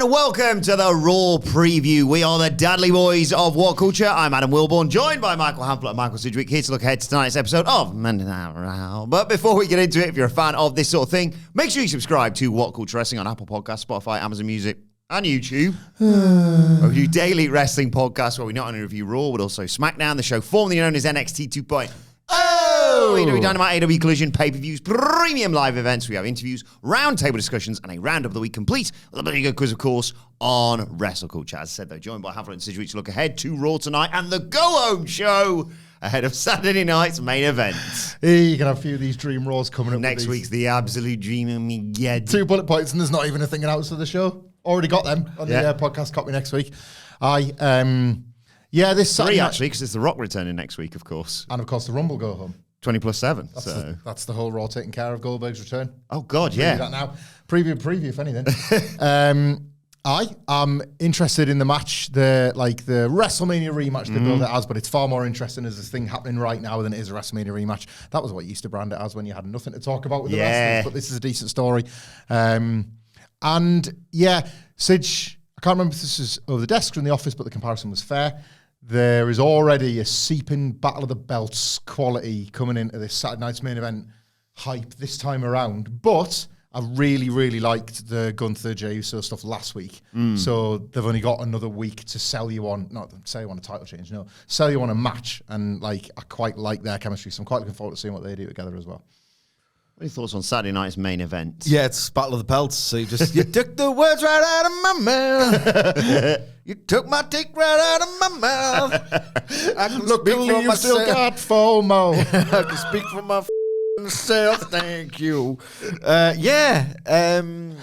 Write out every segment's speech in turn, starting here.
And welcome to the Raw Preview. We are the Dudley Boys of What Culture. I'm Adam Wilbourn, joined by Michael Hamflett and Michael Sidgwick, here to look ahead to tonight's episode of Monday Night Raw. But before we get into it, if you're a fan of this sort of thing, make sure you subscribe to WhatCulture Wrestling on Apple Podcasts, Spotify, Amazon Music, and YouTube. We do daily wrestling podcasts where we not only review Raw, but also SmackDown, the show formerly known as NXT 2.0. AEW Dynamite, AEW Collision, pay-per-views, premium live events. We have interviews, roundtable discussions, and a round of the week complete with a bloody good quiz, of course, on WrestleCulture. As I said, though, joined by Hamflett and Sidgwick to look ahead to Raw tonight and the go-home show ahead of Saturday night's main event. Hey, you can have a few of these dream Raws coming up. Next week's the absolute dream of me. Get 2 bullet points, and there's not even a thing announced for the show. Already got them on the podcast copy next week. This Saturday 3 actually, because it's The Rock returning next week, of course. And of course, the Rumble go home. 20+7. That's the whole Raw taking care of Goldberg's return. Oh God, yeah. That now. Preview, if anything. I'm interested in the match, the WrestleMania rematch they build it as, but it's far more interesting as this thing happening right now than it is a WrestleMania rematch. That was what you used to brand it as when you had nothing to talk about with the wrestlers, but this is a decent story. Sidge, I can't remember if this is over the desk or in the office, but the comparison was fair. There is already a seeping Battle of the Belts quality coming into this Saturday night's main event hype this time around. But I really, really liked the Gunther Jey Uso stuff last week. So they've only got another week to sell you on, not sell you on a title change, no, sell you on a match. And I quite like their chemistry. So I'm quite looking forward to seeing what they do together as well. What are your thoughts on Saturday night's main event? Yeah, it's Battle of the Belts. So you took the words right out of my mouth. You took my dick right out of my mouth. I can Look, speak for you've still myself. got FOMO. I can speak for myself. Thank you. The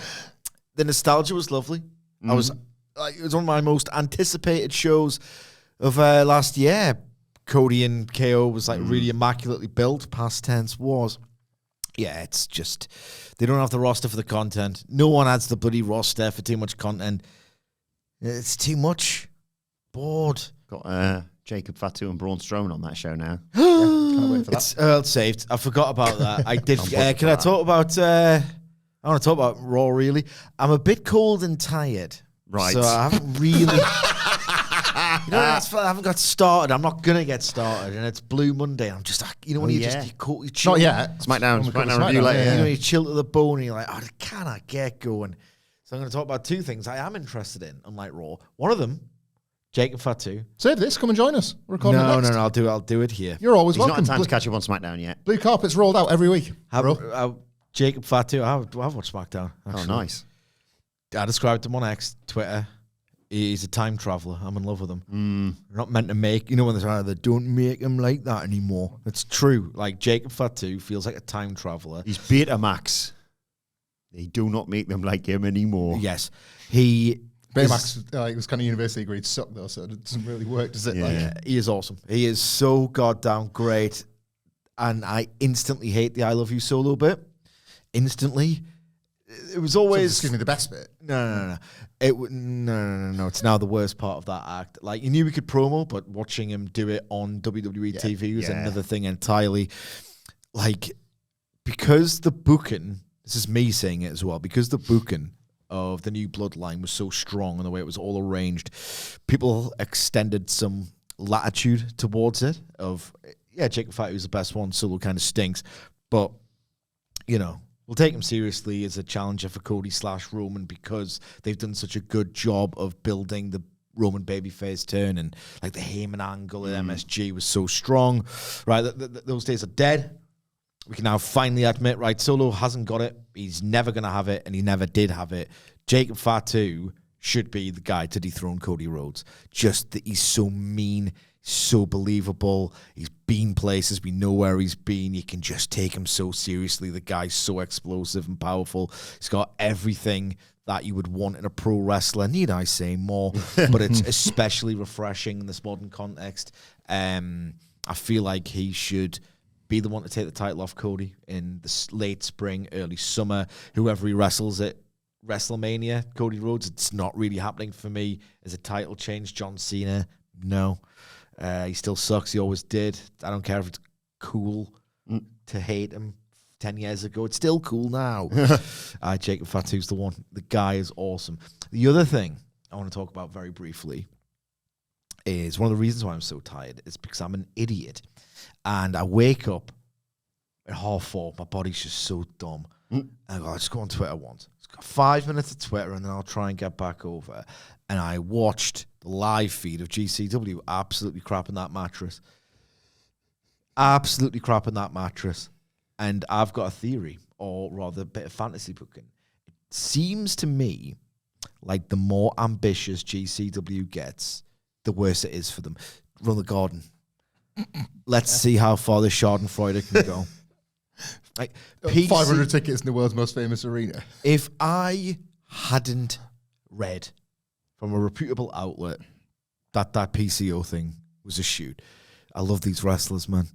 nostalgia was lovely. It was one of my most anticipated shows of last year. Cody and KO was really immaculately built. Past tense was. Yeah, it's just, they don't have the roster for the content. No one adds the bloody roster for too much content. It's too much. Bored. Got Jacob Fatu and Braun Strowman on that show now. Can't wait for that. It's Earl saved. I forgot about that. I did. Can I talk about, I want to talk about Raw, really. I'm a bit cold and tired. Right. So I haven't really... I haven't got started. I'm not going to get started. And it's Blue Monday. I'm just, when you chill. Not yet. SmackDown review later. You chill to the bone and you're like, can I get going? So I'm going to talk about 2 things I am interested in, unlike Raw. One of them, Jacob Fatu. Save this. Come and join us. We're recording next. No. I'll do it here. You're always He's welcome. not had time to catch up on SmackDown yet. Blue carpet's rolled out every week. Jacob Fatu. I've watched SmackDown. Actually. Oh, nice. I described him on X, Twitter. He's a time traveler. I'm in love with him. They're not meant to make, when they don't make him like that anymore. It's true. Like, Jacob Fatu feels like a time traveler. He's Betamax. They do not make them like him anymore. Yes. Betamax, it was kind of university grade suck, though, so it doesn't really work, does it? Yeah. He is awesome. He is so goddamn great. And I instantly hate the I Love You solo bit. Instantly. It was always... Excuse me, the best bit? No. No. It's now the worst part of that act. Like, you knew we could promo, but watching him do it on WWE TV was another thing entirely. Like, because the booking, this is me saying it as well, because the booking of the new bloodline was so strong and the way it was all arranged, people extended some latitude towards it of, Jacob Fatu's the best one, solo kind of stinks. But, we'll take him seriously as a challenger for Cody/Roman because they've done such a good job of building the Roman babyface turn, and like the Heyman angle at MSG was so strong. Right, those days are dead. We can now finally admit, right, Solo hasn't got it. He's never going to have it, and he never did have it. Jacob Fatu should be the guy to dethrone Cody Rhodes. Just that he's so mean, so believable. He's been places. We know where he's been. You can just take him so seriously. The guy's so explosive and powerful. He's got everything that you would want in a pro wrestler. Need I say more? But it's especially refreshing in this modern context. I feel like he should be the one to take the title off Cody in the late spring, early summer. Whoever he wrestles at WrestleMania, Cody Rhodes, it's not really happening for me as a title change. John Cena, no. He still sucks. He always did. I don't care if it's cool to hate him 10 years ago. It's still cool now. Jacob Fatu's the one. The guy is awesome. The other thing I want to talk about very briefly is one of the reasons why I'm so tired is because I'm an idiot. And I wake up at 4:30. My body's just so dumb. And I go, I'll just go on Twitter once. It's got 5 minutes of Twitter, and then I'll try and get back over. And I watched the live feed of GCW absolutely crapping that mattress. Absolutely crapping that mattress. And I've got a theory, or rather a bit of fantasy booking. It seems to me like the more ambitious GCW gets, the worse it is for them. Run the garden. Let's see how far the Schadenfreude can go. Like 500 tickets in the world's most famous arena. If I hadn't read from a reputable outlet that PCO thing was a shoot, I love these wrestlers, man.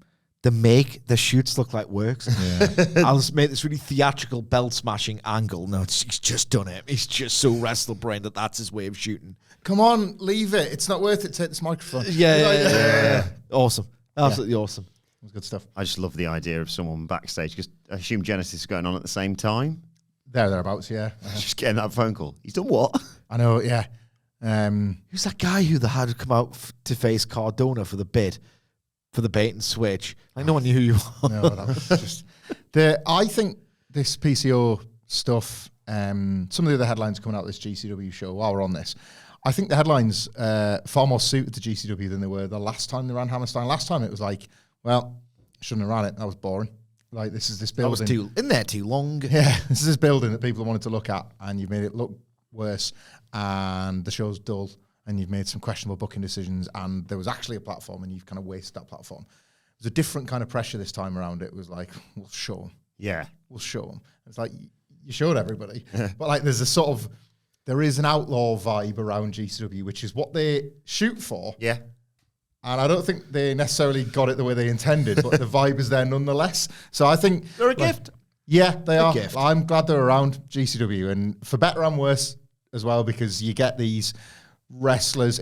They make the shoots look like works. Yeah. I'll just make this really theatrical belt smashing angle. No, he's just done it. He's just so wrestle brain that's his way of shooting. Come on, leave it. It's not worth it. Take this microphone. Yeah. Awesome. Absolutely awesome. It was good stuff. I just love the idea of someone backstage because I assume Genesis is going on at the same time. Thereabouts, yeah. Just getting that phone call. He's done what? I know, yeah. Who's that guy who they had come out to face Cardona for the bid? For the bait and switch. Like, no one knew who you were. No, that was just... I think this PCO stuff, some of the other headlines coming out of this GCW show while we're on this, I think the headlines far more suited to GCW than they were the last time they ran Hammerstein. Last time it was like, well, shouldn't have ran it. That was boring. Like, this is this building. That was in there too long. Yeah, this is this building that people wanted to look at, and you've made it look worse, and the show's dull. And you've made some questionable booking decisions, and there was actually a platform, and you've kind of wasted that platform. There's a different kind of pressure this time around. It was like, we'll show them. Yeah. We'll show them. It's like, you showed everybody. But like, there's a sort of, there is an outlaw vibe around GCW, which is what they shoot for. Yeah. And I don't think they necessarily got it the way they intended, but the vibe is there nonetheless. So I think... They're a gift. Yeah, they are. Gift. I'm glad they're around GCW, and for better and worse as well, because you get these... wrestlers,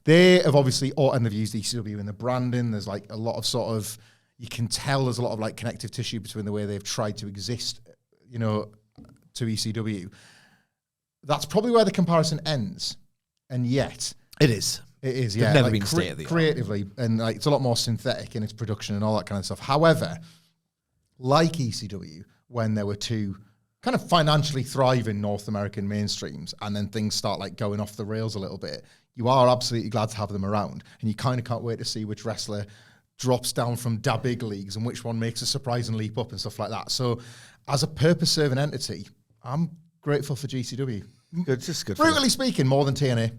they have obviously, and they've used ECW in the branding. There's like a lot of sort of, you can tell there's a lot of like connective tissue between the way they've tried to exist, to ECW. That's probably where the comparison ends, and yet it is. Yeah. They've never been state of the art creatively, and like it's a lot more synthetic in its production and all that kind of stuff. However, like ECW, when there were two kind of financially thriving North American mainstreams, and then things start like going off the rails a little bit, you are absolutely glad to have them around, and you kind of can't wait to see which wrestler drops down from da big leagues and which one makes a surprising leap up and stuff like that. So as a purpose-serving entity, I'm grateful for GCW. Good, just good. Brutally speaking, more than TNA.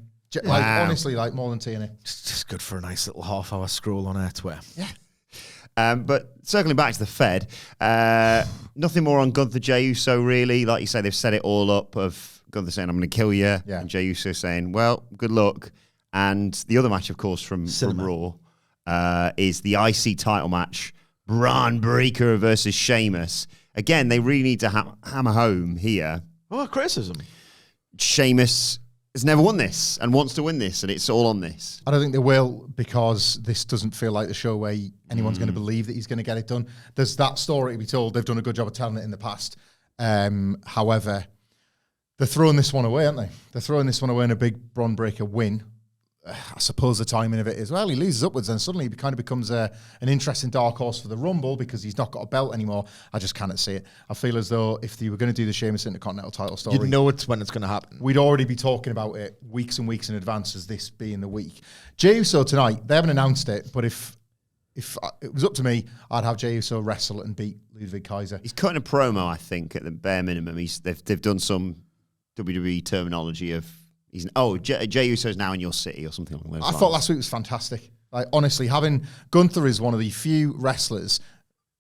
Like, honestly, like more than TNA. Just good for a nice little half-hour scroll on Twitter. Yeah. But circling back to the Fed, nothing more on Gunther, Jey Uso, really. Like you say, they've set it all up of Gunther saying, I'm going to kill you. Yeah. And Jey Uso saying, well, good luck. And the other match, of course, from Raw is the IC title match, Braun Breaker versus Sheamus. Again, they really need to hammer home here. Oh, criticism. Sheamus has never won this and wants to win this, and it's all on this. I don't think they will, because this doesn't feel like the show where anyone's going to believe that he's going to get it done. There's that story to be told. They've done a good job of telling it in the past. However, they're throwing this one away, aren't they? They're throwing this one away in a big Braun Breaker win. I suppose the timing of it is, well, he loses upwards and suddenly he kind of becomes an interesting dark horse for the Rumble because he's not got a belt anymore. I just cannot see it. I feel as though if they were going to do the Sheamus Intercontinental title story, you'd know it's when it's going to happen. We'd already be talking about it weeks and weeks in advance as this being the week. Jey Uso tonight, they haven't announced it, but if it was up to me, I'd have Jey Uso wrestle and beat Ludwig Kaiser. He's cutting a promo, I think, at the bare minimum. They've done some WWE terminology of... Jey Uso's now in your city or something like that. I thought last week was fantastic. Like, honestly, having Gunther is one of the few wrestlers,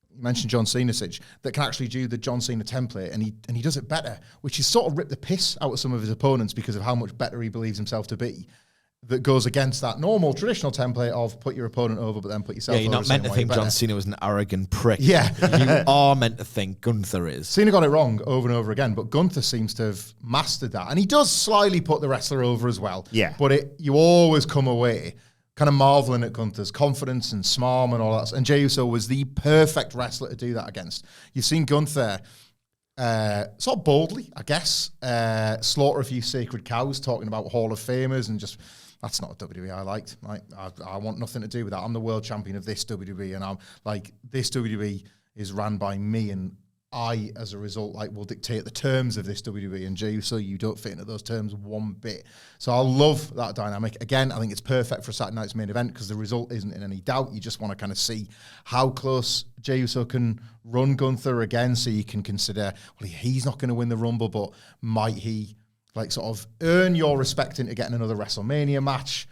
you mentioned John Cena, Sidge, that can actually do the John Cena template, and he does it better, which is sort of ripped the piss out of some of his opponents because of how much better he believes himself to be. That goes against that normal traditional template of put your opponent over, but then put yourself over. Yeah, you're not meant to think John Cena was an arrogant prick. Yeah. You are meant to think Gunther is. Cena got it wrong over and over again, but Gunther seems to have mastered that. And he does slyly put the wrestler over as well. Yeah. But you always come away kind of marveling at Gunther's confidence and smarm and all that. And Jey Uso was the perfect wrestler to do that against. You've seen Gunther sort of boldly, I guess, slaughter a few sacred cows, talking about Hall of Famers and just... That's not a WWE I liked. Like, I want nothing to do with that. I'm the world champion of this WWE, and I'm like, this WWE is ran by me, and I, as a result, like, will dictate the terms of this WWE. And Jey Uso, you don't fit into those terms one bit. So I love that dynamic. Again, I think it's perfect for Saturday night's main event because the result isn't in any doubt. You just want to kind of see how close Jey Uso can run Gunther again, so you can consider, well, he's not going to win the Rumble, but might he? Like, sort of earn your respect into getting another WrestleMania match.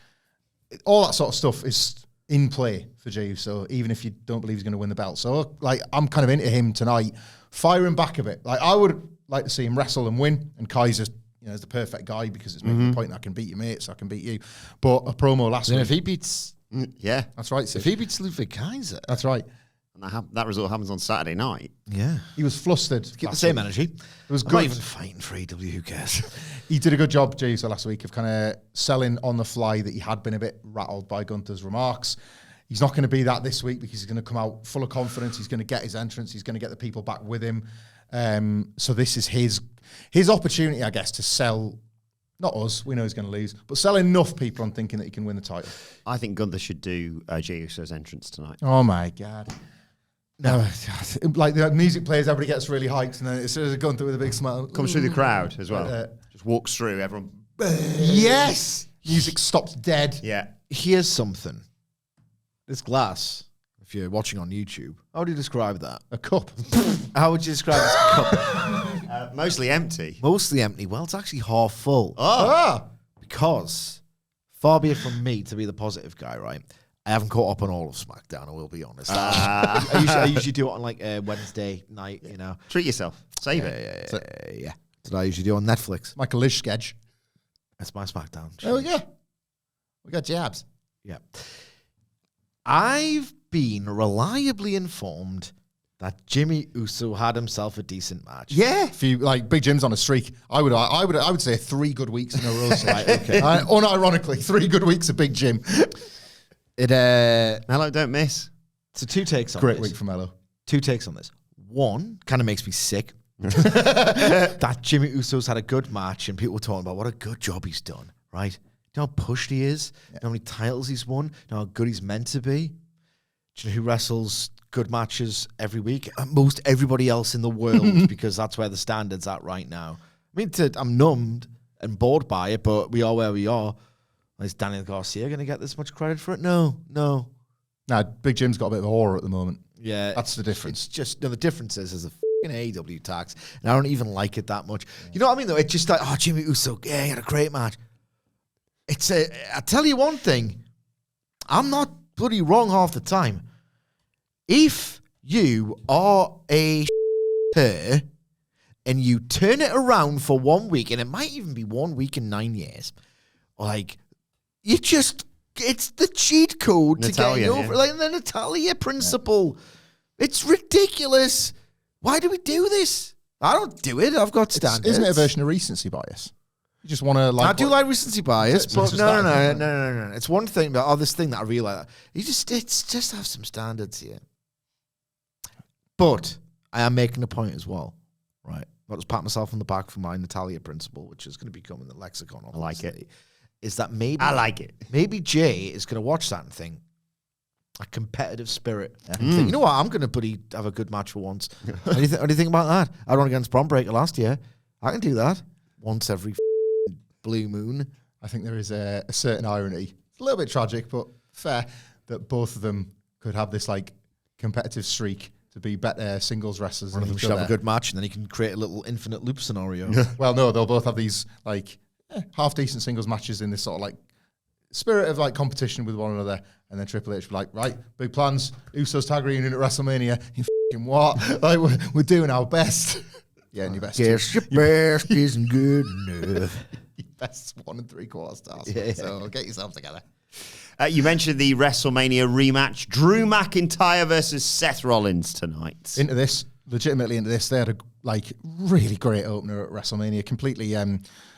All that sort of stuff is in play for Jey Uso, even if you don't believe he's going to win the belt. So, like, I'm kind of into him tonight, firing back a bit. Like, I would like to see him wrestle and win, and Kaiser's, is the perfect guy because it's making the point that I can beat you, mate, so I can beat you. But a promo last week. If he beats... Yeah. That's right, Sid. If he beats Ludwig Kaiser... That's right. And that result happens on Saturday night. Yeah. He was flustered. Keep the same energy. It was I'm good. not even fighting for AW, who cares? He did a good job, Jey Uso, last week of kind of selling on the fly that he had been a bit rattled by Gunther's remarks. He's not going to be that this week because he's going to come out full of confidence. He's going to get his entrance. He's going to get the people back with him. So this is his opportunity, I guess, to sell, not us, we know he's going to lose, but sell enough people on thinking that he can win the title. I think Gunther should do Jey Uso's entrance tonight. Oh, my God. No, like the music plays, everybody gets really hyped, and then it's sort of Gunther with a big smile. Comes through the crowd as well. Just walks through, everyone. Yes! Music stops dead. Yeah. Here's something. This glass, if you're watching on YouTube, how do you describe that? A cup. How would you describe this cup? Mostly empty. Mostly empty. Well, it's actually half full. Ah! Because, far be it from me to be the positive guy, right? I haven't caught up on all of SmackDown, I will be honest. I usually do it on like a Wednesday night, you know. Treat yourself. Save it. Yeah. That's what I usually do on Netflix. Michael Lish sketch. That's my SmackDown. There we go. We got jabs. Yeah. I've been reliably informed that Jimmy Uso had himself a decent match. Yeah. If you like Big Jim's on a streak, I would say 3 good weeks in a row. Right, okay. Unironically, 3 good weeks of Big Jim. Hello, don't miss. So 2 takes on Great this. week from Mello. 2 takes on this. One, kind of makes me sick. That Jimmy Uso's had a good match and people were talking about what a good job he's done, right? Do you know how pushed he is? Do you know how many titles he's won? Do you know how good he's meant to be? Do you know who wrestles good matches every week? Most everybody else in the world, because that's where the standard's at right now. I mean, I'm numbed and bored by it, but we are where we are. Is Daniel Garcia going to get this much credit for it? No. Nah, Big Jim's got a bit of aura at the moment. Yeah. That's the difference. It's just, the difference is there's a fucking AEW tax, and I don't even like it that much. You know what I mean, though? It's just like, oh, Jimmy Uso, yeah, he had a great match. I tell you one thing, I'm not bloody wrong half the time. If you are a her and you turn it around for 1 week, and it might even be 1 week in 9 years, like, it's the cheat code Natalia, to get over, like the Natalia principle. Yeah. It's ridiculous. Why do we do this? I don't do it. I've got standards. Isn't it a version of recency bias? You just want to like. I do like recency bias, but no. It's one thing, but this thing that I realize. It's just have some standards here. But I am making a point as well, right? I'll just pat myself on the back for my Natalia principle, which is going to become in the lexicon. Obviously. I like it. Is that maybe I like it. Maybe Jay is going to watch that and think a competitive spirit. And think, you know what? I'm going to have a good match for once. What do you think about that? I won against Bron Breakker last year. I can do that once every blue moon. I think there is a certain irony. It's a little bit tragic, but fair that both of them could have this like competitive streak to be better singles wrestlers. One of them should have a good match, and then he can create a little infinite loop scenario. Well, no, they'll both have these like half decent singles matches in this sort of like spirit of like competition with one another, and then Triple H will be like, right, big plans, Usos tag reunion at WrestleMania. You fucking what? Like we're doing our best. Yeah, and your best. Guess your best isn't good enough. Your best 1 3/4 stars. Yeah. So get yourself together. You mentioned the WrestleMania rematch. Drew McIntyre versus Seth Rollins tonight. Into this, legitimately into this. They had a like really great opener at WrestleMania. Completely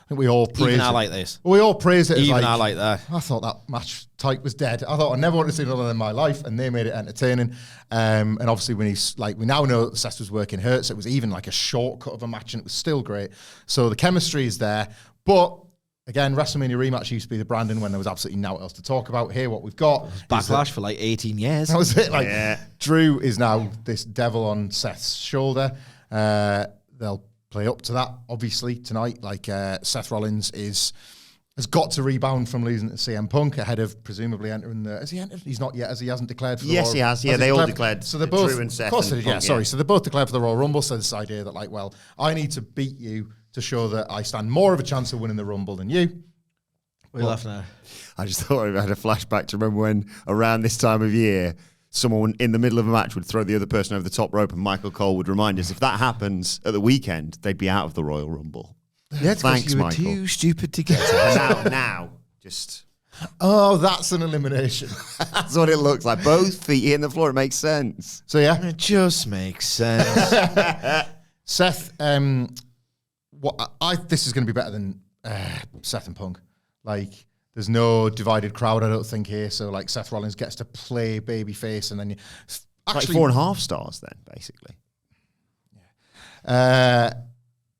I think we all praised Even it. I like this. We all praised it. Even as I like that. I thought that match type was dead. I thought I never wanted to see another in my life, and they made it entertaining. And obviously, when he's like, we now know that Seth was working hurt, so it was even like a shortcut of a match, and it was still great. So the chemistry is there. But again, WrestleMania Rematch used to be the branding when there was absolutely nothing else to talk about. Here, what we've got Backlash for like 18 years. that was it. Like Drew is now this devil on Seth's shoulder. They'll play up to that, obviously, tonight. Like Seth Rollins has got to rebound from losing to CM Punk ahead of presumably entering the... Has he entered? He's not yet, as he hasn't declared for the Yes, Royal... he has. Yeah, they all declared. So they're both... Drew and Seth. Of course they did, Punk, yeah, sorry. So they're both declared for the Royal Rumble. So this idea that, like, well, I need to beat you to show that I stand more of a chance of winning the Rumble than you. What are you laughing at? I just thought I had a flashback to remember when, around this time of year, someone in the middle of a match would throw the other person over the top rope, and Michael Cole would remind us if that happens at the weekend, they'd be out of the Royal Rumble. Yeah, Thanks, you were Michael. too stupid to get it. now, just... Oh, that's an elimination. That's what it looks like. Both feet hitting the floor. It makes sense. So, yeah. It just makes sense. Seth, this is going to be better than Seth and Punk. Like, there's no divided crowd, I don't think, here. So, like, Seth Rollins gets to play babyface, and then you Actually, like 4.5 stars then, basically.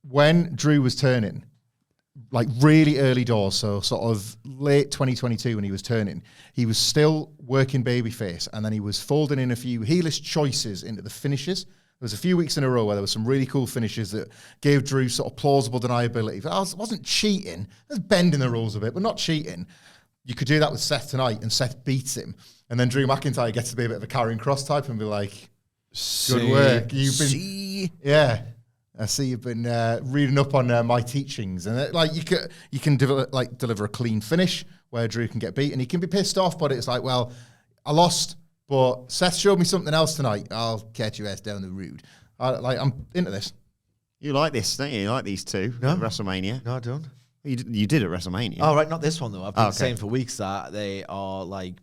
When Drew was turning, like really early doors, so sort of late 2022 when he was turning, he was still working babyface, and then he was folding in a few heelish choices into the finishes. There was a few weeks in a row where there were some really cool finishes that gave Drew sort of plausible deniability. It wasn't cheating. It was bending the rules a bit, but not cheating. You could do that with Seth tonight, and Seth beats him. And then Drew McIntyre gets to be a bit of a carrying cross type and be like, good work. You've been... Yeah. I see you've been reading up on my teachings. And like you can deliver a clean finish where Drew can get beat, and he can be pissed off, but it's like, well, I lost, but Seth showed me something else tonight. I'll catch your ass down the road. I'm into this. You like this, don't you? You like these two at WrestleMania? No, I don't. You did at WrestleMania. Oh, right, not this one, though. I've been saying for weeks that they are, like,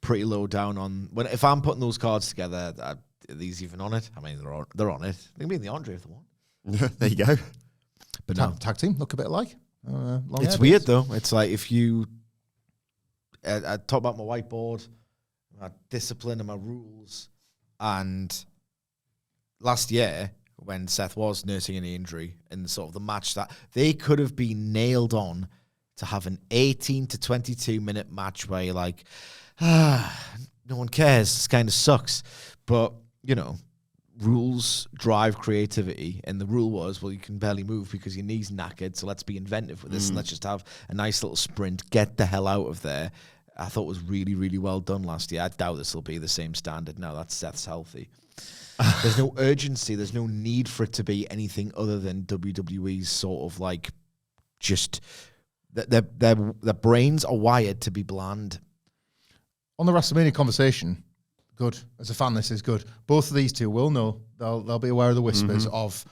pretty low down on... If I'm putting those cards together, are these even on it? I mean, they're on it. They can be in the Andre if they want. There you go. But no. Tag team, look a bit alike. It's weird, though. It's like if you... I talk about my whiteboard, my discipline and my rules, and last year... when Seth was nursing an injury in sort of the match that they could have been nailed on to have an 18 to 22 minute match where you're like, no one cares. This kind of sucks. But, you know, rules drive creativity. And the rule was, well, you can barely move because your knee's knackered. So let's be inventive with this and let's just have a nice little sprint. Get the hell out of there. I thought it was really, really well done last year. I doubt this will be the same standard now that Seth's healthy. There's no urgency. There's no need for it to be anything other than WWE's sort of like just their brains are wired to be bland. On the WrestleMania conversation, good. As a fan, this is good. Both of these two will know. They'll be aware of the whispers of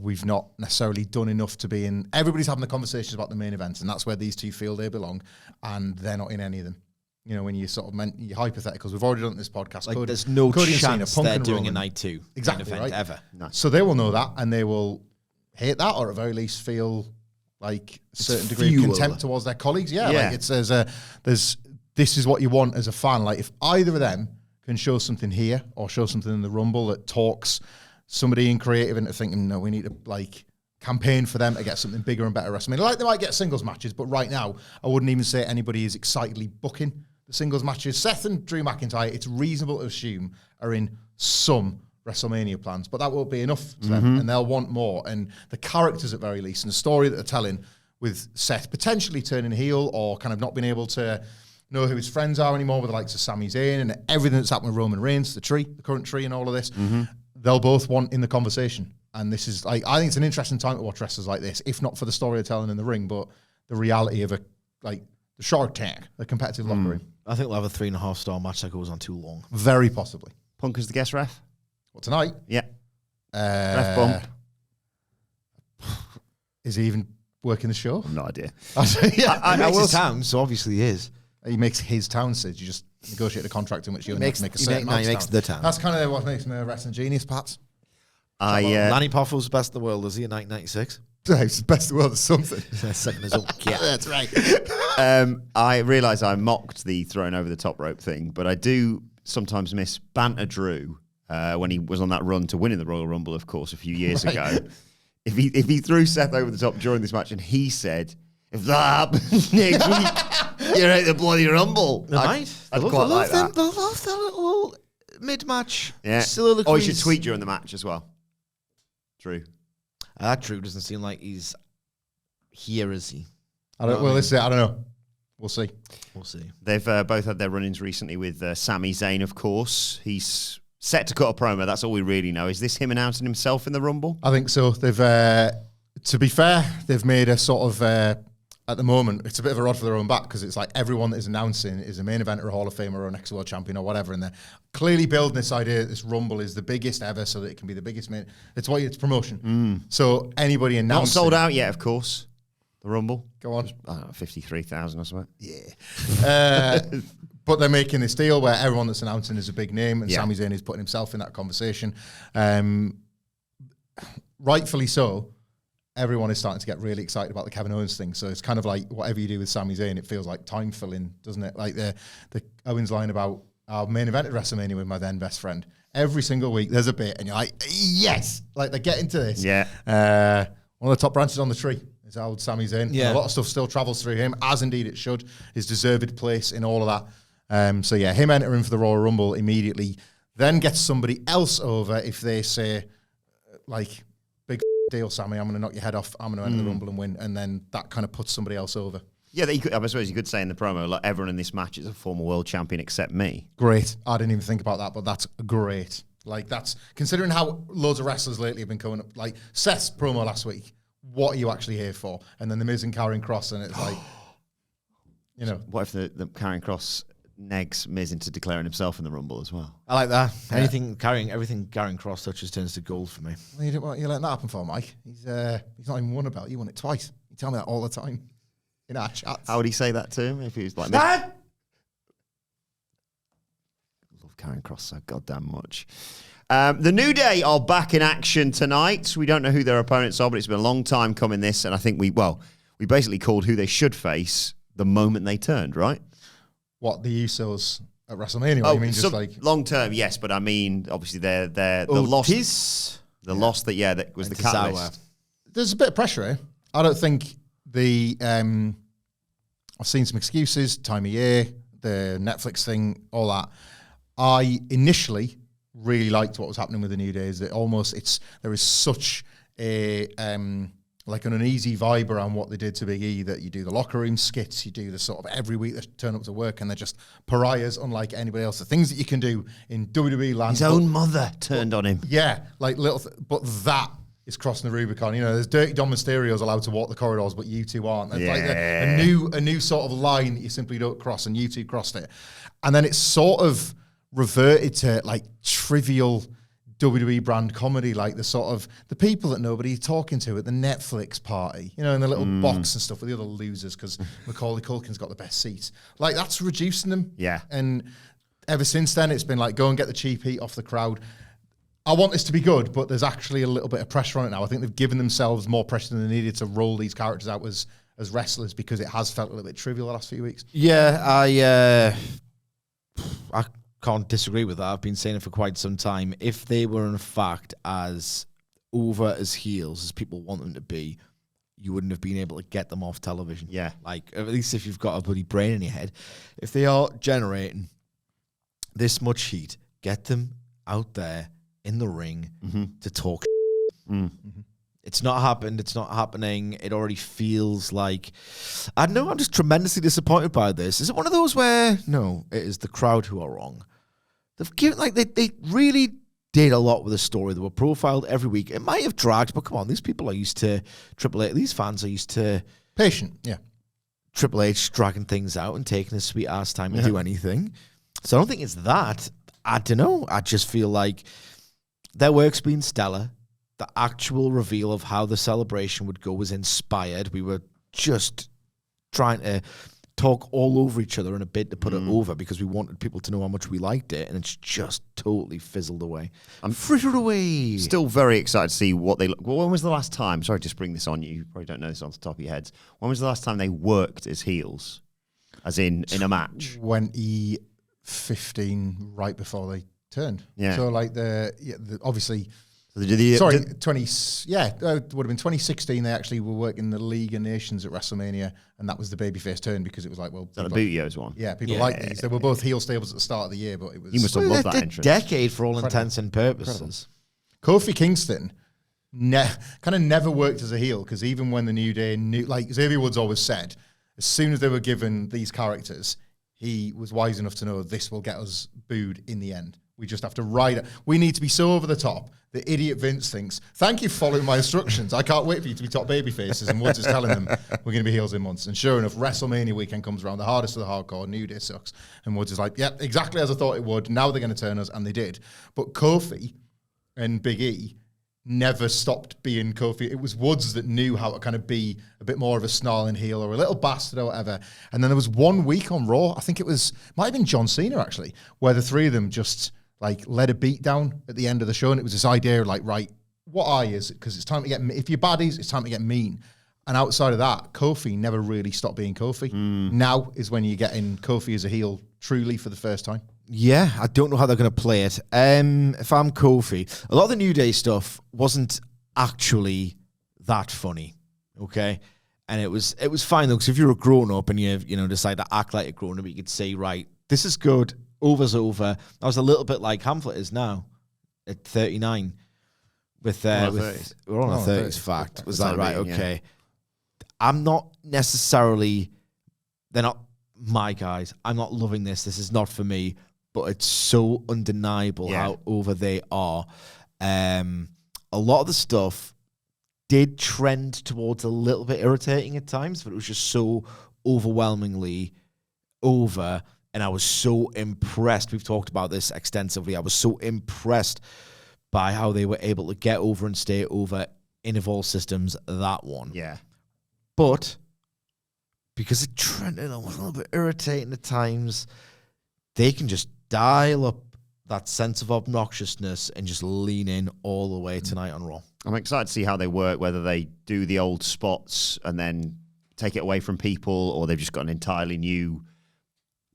we've not necessarily done enough to be in. Everybody's having the conversations about the main events, and that's where these two feel they belong, and they're not in any of them. You know, when you sort of meant your hypotheticals, we've already done this podcast. Like, there's no chance they're doing a night two exactly event right ever. No. So they will know that, and they will hate that, or at the very least feel like a certain degree of contempt towards their colleagues. Yeah. Like it's this is what you want as a fan. Like if either of them can show something here or show something in the Rumble that talks somebody in creative into thinking, no, we need to like campaign for them to get something bigger and better WrestleMania. Like they might get singles matches, but right now I wouldn't even say anybody is excitedly booking the singles matches. Seth and Drew McIntyre, it's reasonable to assume, are in some WrestleMania plans, but that won't be enough to them, and they'll want more. And the characters, at very least, and the story that they're telling with Seth potentially turning heel or kind of not being able to know who his friends are anymore with the likes of Sami Zayn and everything that's happened with Roman Reigns, the current tree and all of this, they'll both want in the conversation. And this is, like, I think it's an interesting time to watch wrestlers like this, if not for the story they're telling in the ring, but the reality of the Shark Tank, the competitive locker room. I think we'll have a 3.5 star match that goes on too long. Very possibly. Punk is the guest ref? What, tonight? Yeah. Ref bump. Is he even working the show? No idea. He makes his town, so obviously he is. He makes his town, Sid. You just negotiate a contract in which you only have to make a certain amount. He makes the town. That's kind of what makes me a wrestling genius, perhaps. Lanny Poffo was best in the world, is he, in 1996? It's the best in the world of something. Second is up. Yeah, That's right. I realise I mocked the thrown over the top rope thing, but I do sometimes miss Banter Drew when he was on that run to winning the Royal Rumble, of course, a few years ago. If he threw Seth over the top during this match and he said, if that happens next week, you're at the bloody Rumble. Right. I'd quite like that. They love that little mid-match soliloquies. Or you should tweet during the match as well. Drew. Drew doesn't seem like he's here, is he? Let's see. I don't know. We'll see. They've both had their run-ins recently with Sami Zayn, of course. He's set to cut a promo. That's all we really know. Is this him announcing himself in the Rumble? I think so. They've, to be fair, they've made a sort of, at the moment, it's a bit of a rod for their own back because it's like everyone that is announcing is a main eventer, a Hall of Famer, or an ex-world champion, or whatever, and they're clearly building this idea that this Rumble is the biggest ever, so that it can be the biggest main. It's promotion. So anybody announcing, not sold out yet, of course. The Rumble. Go on. 53,000 or something. Yeah. But they're making this deal where everyone that's announcing is a big name, and Sami Zayn is putting himself in that conversation. Rightfully so. Everyone is starting to get really excited about the Kevin Owens thing. So it's kind of like whatever you do with Sami Zayn, it feels like time filling, doesn't it? Like the Owens line about our main event at WrestleMania with my then best friend. Every single week there's a bit and you're like, yes! Like they're getting to this. Yeah. One of the top branches on the tree is old Sami Zayn. Yeah. And a lot of stuff still travels through him, as indeed it should. His deserved place in all of that. So yeah, him entering for the Royal Rumble immediately, then gets somebody else over if they say, like, big deal, Sammy, I'm going to knock your head off, I'm going to enter the Rumble and win, and then that kind of puts somebody else over. Yeah, I suppose you could say in the promo, like, everyone in this match is a former world champion except me. Great. I didn't even think about that, but that's great. Like, that's, considering how loads of wrestlers lately have been coming up, like Seth's promo last week, what are you actually here for? And then the Miz and Karrion Kross, and it's like, you know. What if the Karrion Kross negs Miz into declaring himself in the Rumble as well? I like that. Everything Karrion Kross touches turns to gold for me. Well, you letting that happen for, Mike? He's not even won a belt. You won it twice. You tell me that all the time in our chats. How would he say that to him if he was like, Dad! Love Karrion Kross so goddamn much. The New Day are back in action tonight. We don't know who their opponents are, but it's been a long time coming this, and I think we basically called who they should face the moment they turned, right? What, the Usos at WrestleMania? Oh, you mean just like long term, yes, but I mean obviously they're the loss that was the catalyst. There's a bit of pressure here. I don't think I've seen some excuses, time of year, the Netflix thing, all that. I initially really liked what was happening with the New Day. Is that there is such a like an uneasy vibe around what they did to Big E, that you do the locker room skits, you do the sort of every week they turn up to work and they're just pariahs unlike anybody else. The things that you can do in WWE land. His own mother turned on him. Yeah, like but that is crossing the Rubicon. You know, there's Dirty Dom Mysterio's allowed to walk the corridors, but you two aren't. It's like a new sort of line that you simply don't cross, and you two crossed it. And then it's sort of reverted to like trivial WWE brand comedy, like the people that nobody's talking to at the Netflix party, you know, in the little box and stuff with the other losers because Macaulay Culkin's got the best seats. Like, that's reducing them. Yeah. And ever since then, it's been like, go and get the cheap heat off the crowd. I want this to be good, but there's actually a little bit of pressure on it now. I think they've given themselves more pressure than they needed to roll these characters out as wrestlers, because it has felt a little bit trivial the last few weeks. Yeah, I can't disagree with that. I've been saying it for quite some time. If they were in fact as over as heels as people want them to be, you wouldn't have been able to get them off television. Yeah. Like, at least if you've got a bloody brain in your head. If they are generating this much heat, get them out there in the ring to talk. It's not happened. It's not happening. It already feels like, I don't know, I'm just tremendously disappointed by this. Is it one of those where, no, it is the crowd who are wrong? They've given, like, they really did a lot with the story. They were profiled every week. It might have dragged, but come on, these people are used to Triple H. These fans are used to patient, yeah. Triple H dragging things out and taking his sweet ass time to do anything. So I don't think it's that. I don't know. I just feel like their work's been stellar. The actual reveal of how the celebration would go was inspired. We were just trying to talk all over each other in a bid to put it over because we wanted people to know how much we liked it, and it's just totally fizzled away. I'm frittered away. Still very excited to see what they look. Well, when was the last time? Sorry to spring this on you. You probably don't know this off the top of your heads. When was the last time they worked as heels, as in a match? 2015, right before they turned. Yeah. So like obviously. It would have been 2016. They actually were working the League of Nations at WrestleMania, and that was the babyface turn because it was like, well, the Bootios one. Yeah, people like these. They were both heel stables at the start of the year, but it was. You must have loved that a entrance. Decade for all intents and purposes. Kofi Kingston kind of never worked as a heel because even when the New Day knew, like Xavier Woods always said, as soon as they were given these characters, he was wise enough to know this will get us booed in the end. We just have to ride it. We need to be so over the top. The idiot Vince thinks, thank you for following my instructions. I can't wait for you to be top baby faces. And Woods is telling them we're going to be heels in months. And sure enough, WrestleMania weekend comes around, the hardest of the hardcore, New Day sucks. And Woods is like, yep, exactly as I thought it would. Now they're going to turn us. And they did. But Kofi and Big E never stopped being Kofi. It was Woods that knew how to kind of be a bit more of a snarling heel or a little bastard or whatever. And then there was 1 week on Raw, I think might have been John Cena actually, where the three of them just like let a beat down at the end of the show. And it was this idea of like, right, what is it? Because it's time to get, if you're baddies, it's time to get mean. And outside of that, Kofi never really stopped being Kofi. Now is when you're getting Kofi as a heel truly for the first time. Yeah, I don't know how they're going to play it. If I'm Kofi, a lot of the New Day stuff wasn't actually that funny, okay? And it was fine though, because if you're a grown up and you decide to act like a grown up, you could say, right, this is good. Over's over. I was a little bit like Hamflett is now at 39. We're on our 30s fact. Was that right? Okay. Yeah. I'm not necessarily, they're not my guys. I'm not loving this. This is not for me. But it's so undeniable how over they are. A lot of the stuff did trend towards a little bit irritating at times, but it was just so overwhelmingly over. And I was so impressed. We've talked about this extensively. I was so impressed by how they were able to get over and stay over in, of all systems, that one. Yeah. But because it trended and was a little bit irritating at times, they can just dial up that sense of obnoxiousness and just lean in all the way tonight on Raw. I'm excited to see how they work, whether they do the old spots and then take it away from people, or they've just got an entirely new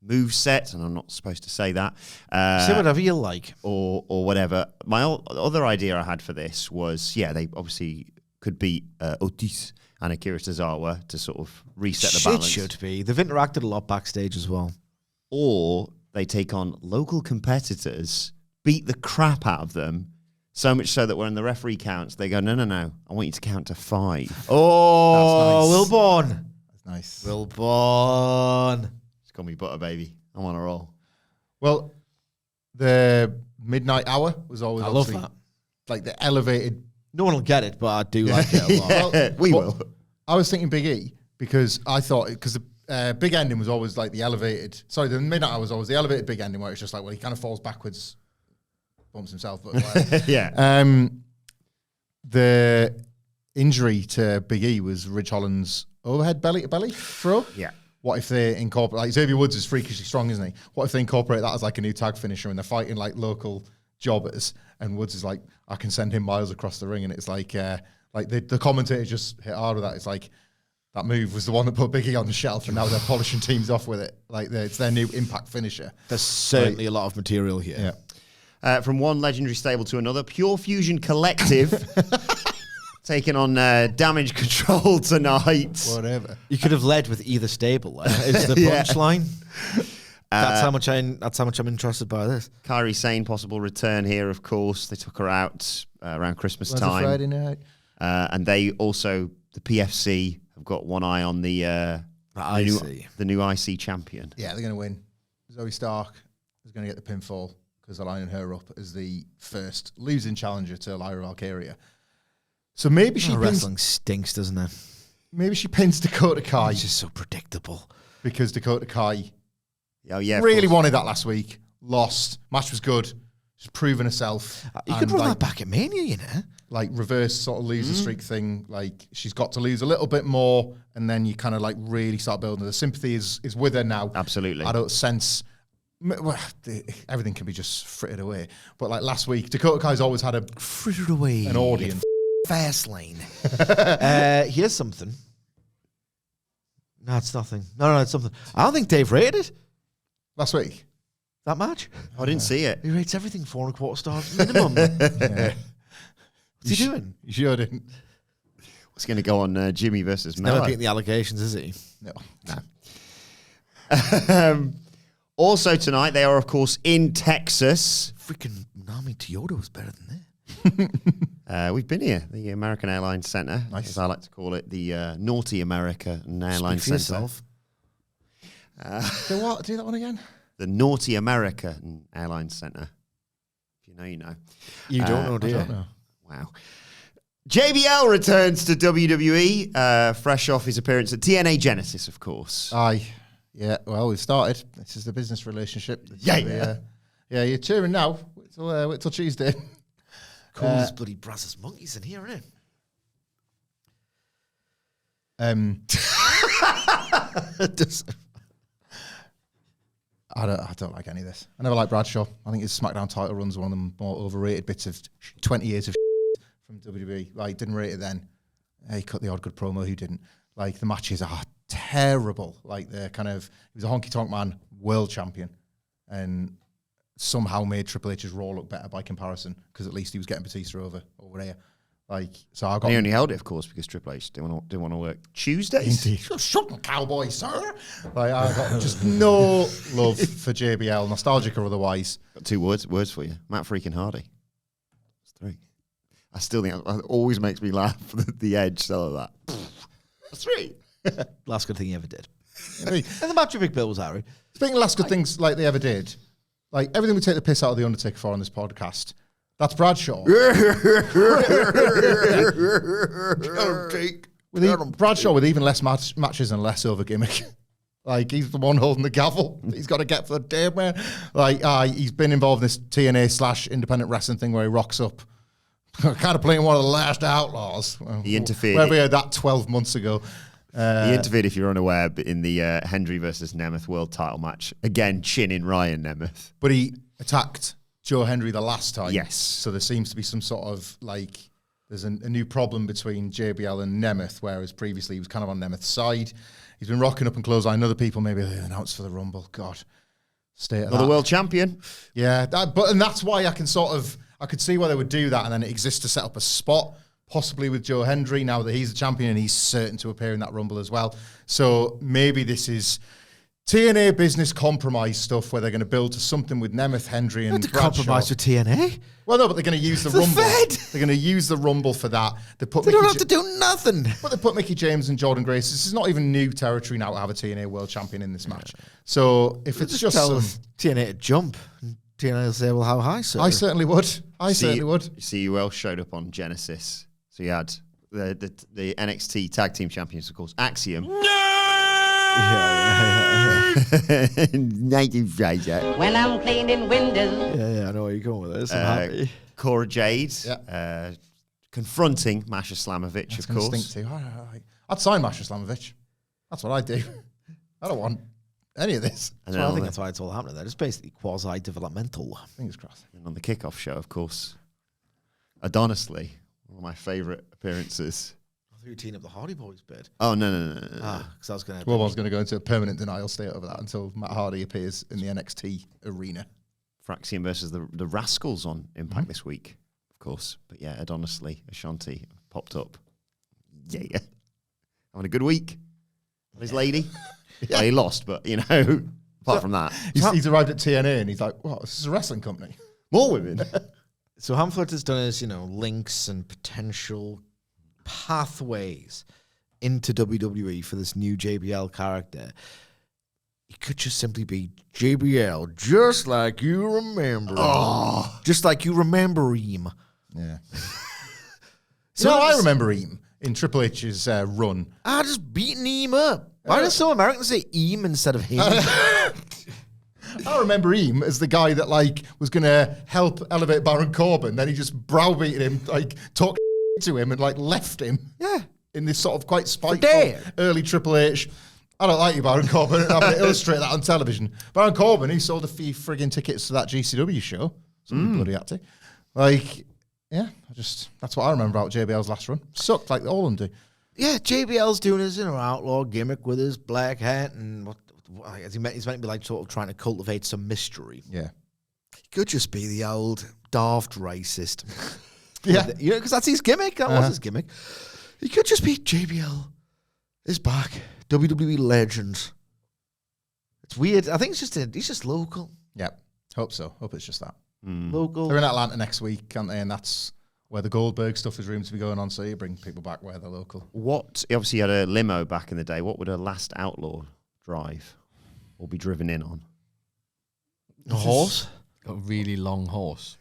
move set, and I'm not supposed to say that. Say whatever you like. Or whatever. My other idea I had for this was, they obviously could beat Otis and Akira Tozawa to sort of reset the balance. It should be. They've interacted a lot backstage as well. Or they take on local competitors, beat the crap out of them, so much so that when the referee counts, they go, no, I want you to count to 5. Oh, nice. Wilbourn. That's nice. Wilbourn. Call me butter, baby. I'm on a roll. Well, the midnight hour was always I love that. Like the elevated. No one will get it, but I do like it a lot. Well, we will. I was thinking Big E because I thought, because the big ending was always like the elevated. Sorry, the midnight hour was always the elevated big ending where it's just like, well, he kind of falls backwards, bumps himself. But yeah. The injury to Big E was Ridge Holland's overhead belly to belly throw. Yeah. What if they incorporate, like Xavier Woods is freakishly strong, isn't he? What if they incorporate that as like a new tag finisher and they're fighting like local jobbers and Woods is like, I can send him miles across the ring, and it's like the commentator just hit hard with that. It's like that move was the one that put Big E on the shelf, and now they're polishing teams off with it. Like it's their new impact finisher. There's certainly a lot of material here. Yeah. From one legendary stable to another, Pure Fusion Collective taking on Damage Control tonight. Whatever. You could have led with either stable. Is the punchline? That's how much I'm interested by this. Kairi Sane possible return here, of course. They took her out around Christmas When's time. Friday night. And they also, the PFC, have got one eye on the new IC champion. Yeah, they're going to win. Zoe Stark is going to get the pinfall because they're lining her up as the first losing challenger to Lyra Valkyria. So maybe wrestling stinks, doesn't it? Maybe she pins Dakota Kai. It's just so predictable. Because Dakota Kai really wanted that last week. Lost. Match was good. She's proven herself. You could run that back at Mania, you know. like reverse sort of loser streak thing. Like she's got to lose a little bit more, and then you kind of like really start building. The sympathy is with her now. Absolutely. I don't sense everything can be just frittered away. But like last week, Dakota Kai's always had Frittered away. an audience. Fast lane. Here's something. No, it's nothing. No, it's something. I don't think Dave rated it Last week. that much. I didn't see it. He rates everything 4.25 stars minimum. Yeah. What's he doing? You sure didn't? It's going to go on Jimmy versus Never Melo. beating the allegations, is he? No. Also tonight, they are, of course, in Texas. Freaking Nami Toyota was better than that. We've been here, the American Airlines Center, Nice. as I like to call it, the Naughty American Airlines Speak for Center. yourself. Do what? Do that one again? The Naughty American Airlines Center. If you know, you know. You don't know, do I you? don't know. Wow. JBL returns to WWE, fresh off his appearance at TNA Genesis, of course. Aye. Yeah, well, we've started. This is the business relationship. Yeah. Yeah, you're cheering now. Wait till Tuesday. Cool as bloody Brazos monkeys in here, isn't it? I don't like any of this. I never liked Bradshaw. I think his SmackDown title run's one of the more overrated bits of 20 years of from WWE. Like, didn't rate it then. He cut the odd good promo. Who didn't? Like, the matches are terrible. Like, they're kind of, he was a honky-tonk man, world champion, and somehow made Triple H's Raw look better by comparison, because at least he was getting Batista over here. Like, so I got... He only held it, of course, because Triple H didn't want to work Tuesdays. Indeed. Shut up, cowboy, sir. Like, I got just no love for JBL, nostalgic or otherwise. Got two words for you. Matt freaking Hardy. That's three. I still think it always makes me laugh, the edge sell of that. That's three. Last good thing he ever did. I mean, And the match with Big Bill was Harry. speaking of last good things like they ever did, like everything we take the piss out of The Undertaker for on this podcast, that's Bradshaw. Bradshaw with even less matches and less over gimmick. Like, he's the one holding the gavel. He's got to get for the day, man. Like, he's been involved in this TNA/independent wrestling thing where he rocks up, kind of playing one of the last outlaws. He interfered. Where we heard that 12 months ago. He interfered, if you're unaware, in the Hendry versus Nemeth world title match. Again, chinning Ryan Nemeth. But he attacked Joe Hendry the last time. Yes. So there seems to be some sort of, like, there's a new problem between JBL and Nemeth, whereas previously he was kind of on Nemeth's side. He's been rocking up and clothesline. Other people maybe announced for the Rumble. God, state of Another that. world champion. Yeah, and that's why I could see why they would do that, and then it exists to set up a spot, possibly with Joe Hendry, now that he's a champion and he's certain to appear in that Rumble as well. So maybe this is TNA business compromise stuff where they're going to build to something with Nemeth, Hendry, and To Bradshaw. compromise with TNA. Well, no, but they're going to use the the Rumble. Fed. They're going to use the Rumble for that. They They don't have to do nothing. But they put Mickey James and Jordan Grace. This is not even new territory now to have a TNA world champion in this match. So if it's just tell some, TNA to jump, and TNA will say, well, how high, sir? I certainly would. Certainly would. You see who else showed up on Genesis? So you had the NXT Tag Team Champions, of course, Axiom. Native Fraser. When I'm cleaning windows. Yeah, I know where you're going with this. I'm happy. Cora Jade Yeah. confronting Masha Slamovich, That's of gonna course. stink too. I'd sign Masha Slamovich. That's what I do. I don't want any of this. And So then I on, think the, that's why it's all happening there. It's basically quasi-developmental. Fingers crossed. and on the kickoff show, of course, Adonis Lee, one of my favourite appearances. I thought you were teeing up the Hardy Boys bit. Oh, no. Because I was going to... Wilbourn's going to go into a permanent denial state over that until Matt Hardy appears in the NXT arena. Fraxian versus the Rascals on Impact this week, of course. But yeah, Adonis Lee, Ashanti popped up. Yeah. Having a good week. His lady. Well, he lost, but, apart from that. He's arrived at TNA and he's like, "What? This is a wrestling company." More women. So Hamflett has done his, links and potential pathways into WWE for this new JBL character. He could just simply be JBL, just like you remember him. Just like you remember him. Yeah. So So I it's- remember him in Triple H's run. I just beating him up. Why does some Americans say him instead of him? I remember him as the guy that like was going to help elevate Baron Corbin. Then he just browbeated him, like talked to him and like left him. Yeah. In this sort of quite spiteful early Triple H. I don't like you, Baron Corbin. I'm going to illustrate that on television. Baron Corbin, he sold a few frigging tickets to that GCW show. Somebody bloody had to. Like, yeah, that's what I remember about JBL's last run. Sucked like all of them do. Yeah, JBL's doing his outlaw gimmick with his black hat and he's meant to be like sort of trying to cultivate some mystery. Yeah. He could just be the old daft racist. Yeah. Because that's his gimmick. That was his gimmick. He could just be JBL is back. WWE legends. It's weird. I think he's just local. Yeah. Hope so. Hope it's just that. Local. They're in Atlanta next week, aren't they? And that's where the Goldberg stuff is rumored to be going on. So you bring people back where they're local. He obviously had a limo back in the day. What would a last outlaw drive or be driven in on? A horse? Got a really long horse.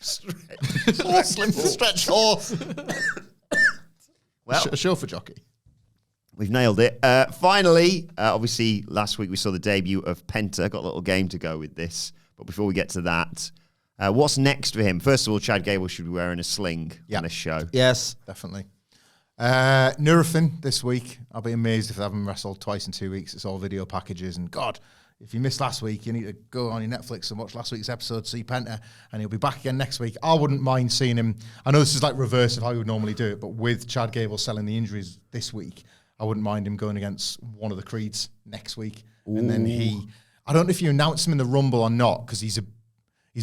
Slim stretch horse. Well, a chauffeur jockey. We've nailed it. Finally, obviously, last week we saw the debut of Penta. Got a little game to go with this. But before we get to that, what's next for him? First of all, Chad Gable should be wearing a sling on this show. Yes. Definitely. Nurofen this week. I'll be amazed if they haven't wrestled twice in 2 weeks. It's all video packages. And God, if you missed last week, you need to go on your Netflix and watch last week's episode, see Penta, and he'll be back again next week. I wouldn't mind seeing him. I know this is like reverse of how you would normally do it, but with Chad Gable selling the injuries this week, I wouldn't mind him going against one of the Creeds next week. Ooh. And then I don't know if you announce him in the Rumble or not, because he's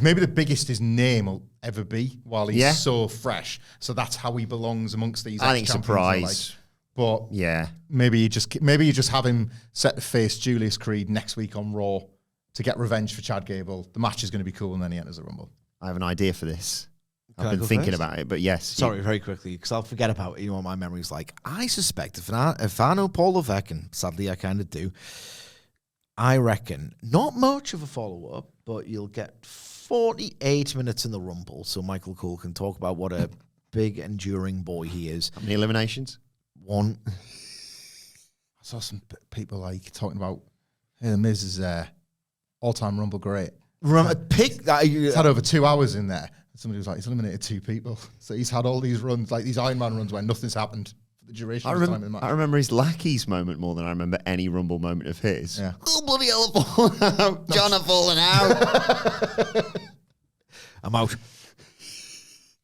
maybe the biggest his name will ever be while he's so fresh. So that's how he belongs amongst these. I think surprise. But yeah, maybe you just have him set to face Julius Creed next week on Raw to get revenge for Chad Gable. The match is going to be cool, and then he enters the Rumble. I have an idea for this. I've been thinking about it, but yes. Sorry, very quickly, because I'll forget about it. You know what my memory's like. I suspect if I know Paul Levesque, and sadly I kind of do, I reckon not much of a follow-up, but you'll get 48 minutes in the Rumble, so Michael Cole can talk about what a big, enduring boy he is. How many eliminations? 1. I saw some people like talking about, hey, the Miz is all-time Rumble great. Pick that. He's had over 2 hours in there. Somebody was like, he's eliminated 2 people. So he's had all these runs, like these Iron Man runs where nothing's happened for the duration of the time in the match. I remember his lackeys moment more than I remember any Rumble moment of his. Yeah. Oh, bloody hell, I've fallen out. John, I've fallen out. I'm out.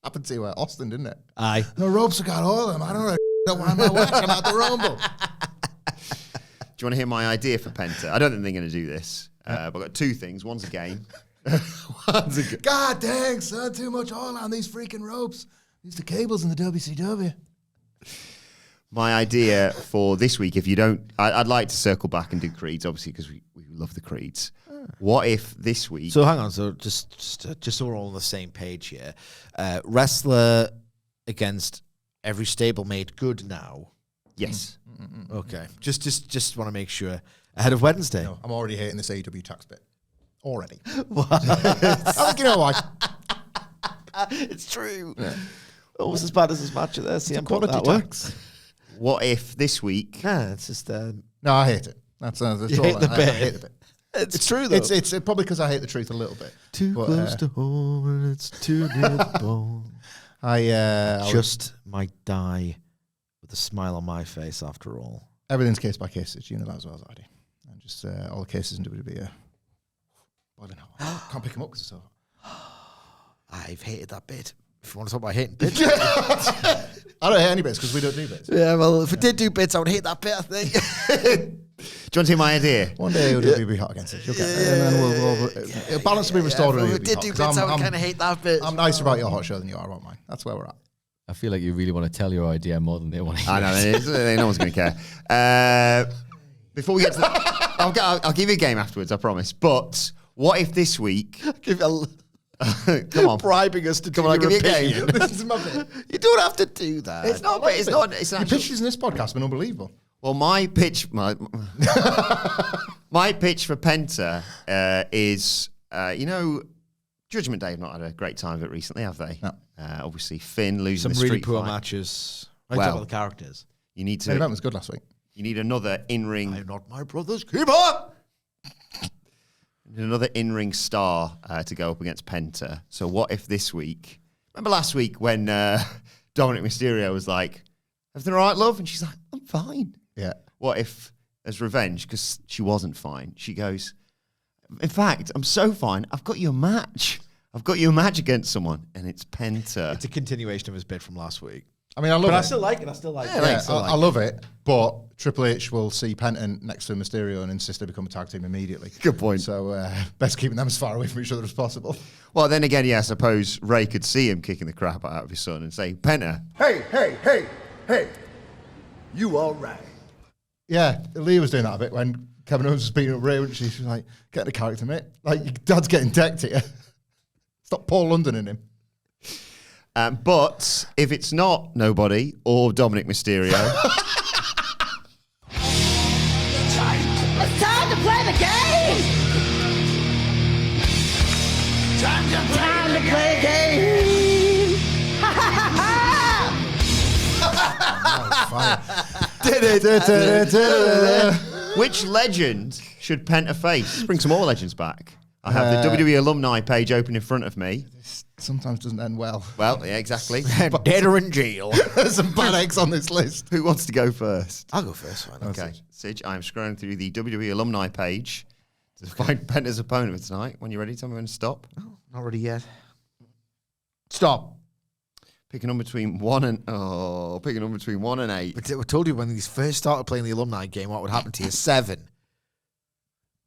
Happened to Austin, didn't it? Aye. The ropes have got all of them. I don't know why am I whacking out the Rumble. Do you want to hear my idea for Penta? I don't think they're going to do this. But I've got 2 things. One's a game. God dang, son, too much oil on these freaking ropes. These the cables in the WCW. My idea for this week, if you don't, I'd like to circle back and do Creeds, obviously, because we love the Creeds. What if this week... So hang on, so just so we're all on the same page here. Wrestler against every stablemate good now? Yes. Okay. Just want to make sure. Ahead of Wednesday. No, I'm already hating this AEW tax bit. Already. I think you know why. It's true. Yeah. Almost as bad as this match there. See, quality that tax. What if this week... Yeah, it's just... No, I hate it. That's you hate the bit. I hate the bit. It's true, though. It's probably because I hate the truth a little bit. Too close to home and it's too near the bone. I might die with a smile on my face after all. Everything's case by case. It's you know that as well as I do. And just all the cases in WWE. I don't know. Can't pick them up because it's so. I've hated that bit. If you want to talk about hating bits. I don't hate any bits because we don't do bits. Yeah, well, if we did do bits, I would hate that bit, I think. Do you want to hear my idea? One day it'll be hot against it. You'll get it. And then we'll balance will be restored. If we did do bits, I would kind of hate that bit. I'm nicer about your hot show than you are about mine. That's where we're at. I feel like you really want to tell your idea more than they want to hear. I know, no one's going to care. Before we get to that, I'll give you a game afterwards, I promise. But what if this week... Come on. Bribing us to come on, I'll give you a game. This is my bit. You don't have to do that. It's not, but it's not. It's your pitches in this podcast have been unbelievable. Well, my pitch for Penta is, Judgment Day have not had a great time of it recently, have they? No. Obviously, Finn losing some the really street poor fight. matches. Well, Talk about the characters. You need to. That was good last week. You need another in-ring. I'm not my brother's keeper. another in-ring star to go up against Penta. So what if this week... Remember last week when Dominic Mysterio was like, everything all right, love? And she's like, I'm fine. Yeah. What if, as revenge, because she wasn't fine, she goes, in fact, I'm so fine, I've got you a match. I've got you a match against someone, and it's Penta. It's a continuation of his bit from last week. I mean, I love it. But I still like it. I still like it. Yeah, I love it. But Triple H will see Penta next to Mysterio and insist they become a tag team immediately. Good point. So best keeping them as far away from each other as possible. Well, then again, yeah, I suppose Ray could see him kicking the crap out of his son and say, Penta. Hey, you all right? Yeah, Leah was doing that a bit when Kevin Owens was beating up Ray, wasn't she? She was like, get the character, mate. Like, your dad's getting decked here. Stop Paul London in him. But if it's not nobody or Dominic Mysterio... It's time to play the game! Time to play the game! Ha ha ha Fine. Which legend should Penta face? Bring some more legends back. I have the WWE alumni page open in front of me. Sometimes doesn't end well. Well, yeah, exactly. Dead or in jail. There's some bad eggs on this list. Who wants to go first? I'll go first. Fine. Okay. Sidge, I'm scrolling through the WWE alumni page to find Penta's opponent for tonight. When you're ready, tell me when to stop. Not ready yet. Stop. Pick a number between 1 and 8. But I told you when these first started playing the alumni game, what would happen to you? 7.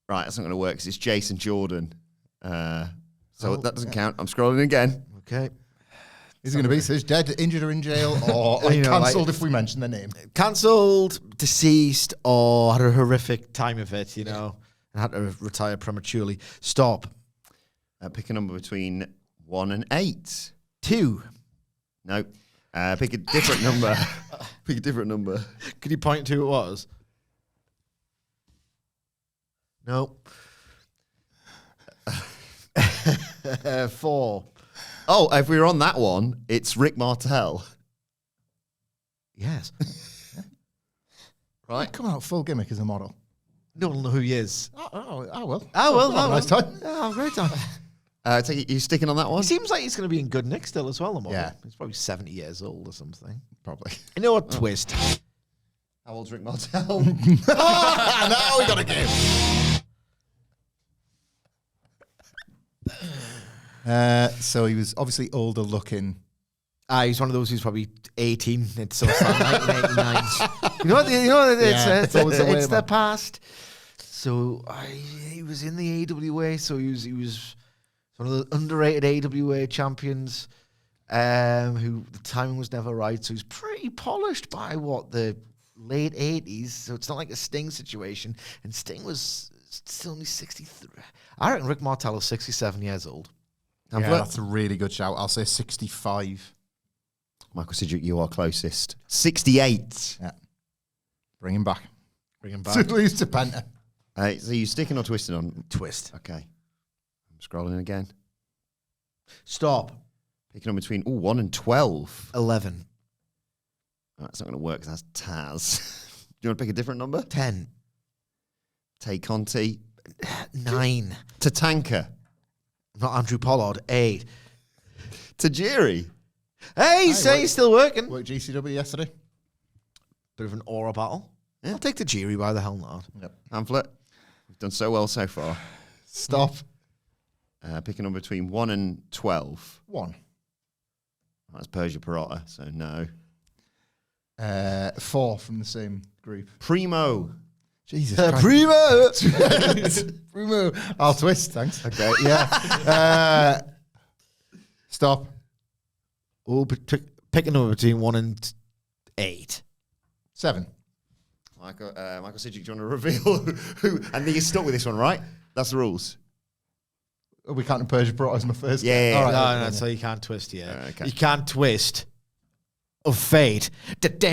Right, that's not going to work because it's Jason Jordan. So that doesn't count. I'm scrolling again. Okay. Is it going to be Sidge dead, injured, or in jail, or cancelled if we mention their name? Cancelled, deceased, or had a horrific time of it, and had to retire prematurely. Stop. Pick a number between 1 and 8. 2. No. Pick a different number. Pick a different number. Could you point to who it was? No. 4. Oh, if we were on that one, it's Rick Martel. Yes. Right? Come out full gimmick as a model. No one will know who he is. Oh, well. Oh, well. Have a nice time. Oh, great time. Take it, you sticking on that one? He seems like he's going to be in good nick still as well, the model. Yeah. He's probably 70 years old or something. Probably. You know what? Twist. How old's Rick Martel? Now we got a game. So he was obviously older looking. He's one of those who's probably 18. It's so sad, 1989. It's always the way it's the about it. past. So he was in the AWA. So he was one of the underrated AWA champions. Who the timing was never right. So he's pretty polished by the late 80s. So it's not like a Sting situation. And Sting was still only 63. I reckon Rick Martel is 67 years old. Yeah, that's a really good shout. I'll say 65. Michael Sidgwick, you are closest. 68. Yeah. Bring him back. Bring him To back. lose to Penta. So you sticking or twisting on? Twist. Okay. I'm scrolling again. Stop. Picking on between 1 and 12. 11. That's not going to work because that's Taz. Do you want to pick a different number? 10. Tay Conti. 9. Tatanka. Not Andrew Pollard. 8. Tajiri. Hey, he's still working. Worked GCW yesterday. Bit of an aura battle. Yeah. I'll take the Jiri, why the hell not? Yep. Hamflett. We've done so well so far. Stop. Picking on between 1 and 12. 1. That's Persia Pirotta, so no. 4 from the same group. Primo. Jesus Primo! Primo. I'll twist, thanks. Okay, yeah. Stop. Oh, pick a number between 1 and 8. 7. Michael Sidgwick, do you want to reveal who? And then you're stuck with this one, right? That's the rules. Oh, we can't Persia Pirotta as my first. Yeah, All right, No, okay. so you can't twist yet. Okay. You can't twist of fate. I can't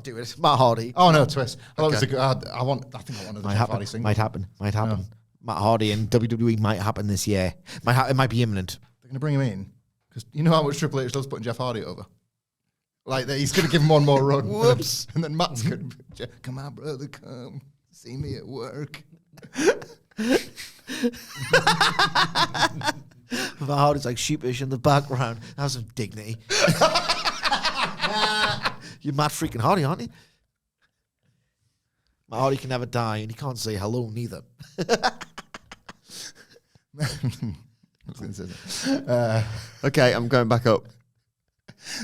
do it. Matt Hardy. Oh no, twist. I thought it was Okay. a good. I think I wanted the Might Jeff happen. Hardy single. Might happen. Might happen. No. Matt Hardy and WWE might happen this year. It might be imminent. They're going to bring him in because you know how much Triple H loves putting Jeff Hardy over. Like he's going to give him one more run. Whoops. And then Matt's going to come on, brother, come see me at work. My heart is like sheepish in the background. Have some dignity. You're Matt freaking Hardy, aren't you? Matt Hardy can never die, and he can't say hello neither. Okay, I'm going back up.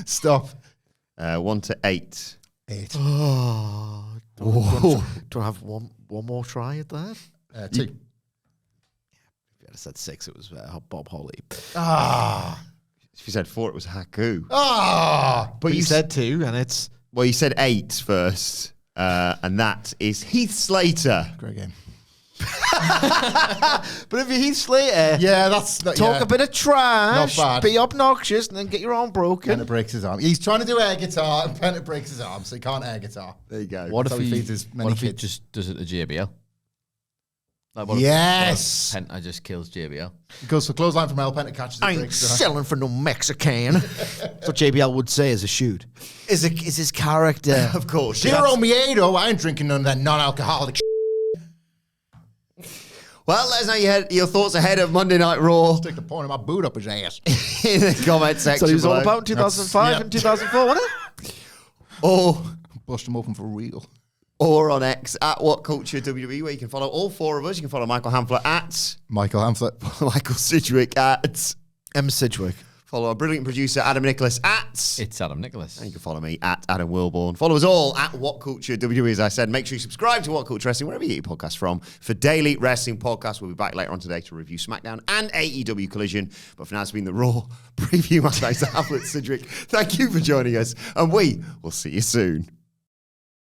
Stop. 1 to 8. 8. Oh, do I have one more try at that? 2. If you had said 6, it was Bob Holly. If you said 4, it was Haku. But you said 2, and it's... Well, you said 8 first, and that is Heath Slater. Great game. But if you're Heath Slater, Yeah, that's not, talk a bit of trash, Not bad. be obnoxious, and then get your arm broken. Penta breaks his arm. He's trying to do air guitar, and Penta breaks his arm, so he can't air guitar. There you go. What So if he he? feeds his many What if he kids. just does it to JBL? Like, what if- Yes. what if Penta just kills JBL. He goes for clothesline from El Penta, catches it, I ain't breaks his arm. selling for no Mexican. That's what JBL would say as a shoot. Is his character. Of course. Zero Miedo, I ain't drinking none of that non-alcoholic shit. Well, let us know your thoughts ahead of Monday Night Raw Stick the point of my boot up his ass. in the comment section So he was all below. about in 2005 and 2004, wasn't it? Bust him open for real. Or on X at WhatCulture WWE, where you can follow all 4 of us. You can follow Michael Hamflett at Michael Hamflett. Michael Sidgwick at M. Sidgwick. follow our brilliant producer Adam Nicholas at It's Adam Nicholas. and you can follow me at Adam Wilbourn. Follow us all at WhatCulture WWE. As I said, make sure you subscribe to WhatCulture Wrestling wherever you get your podcasts from for daily wrestling podcasts. We'll be back later on today to review SmackDown and AEW Collision. But for now, it's been the Raw preview. My thanks to Hamflett Sidgwick. Thank you for joining us, and we will see you soon.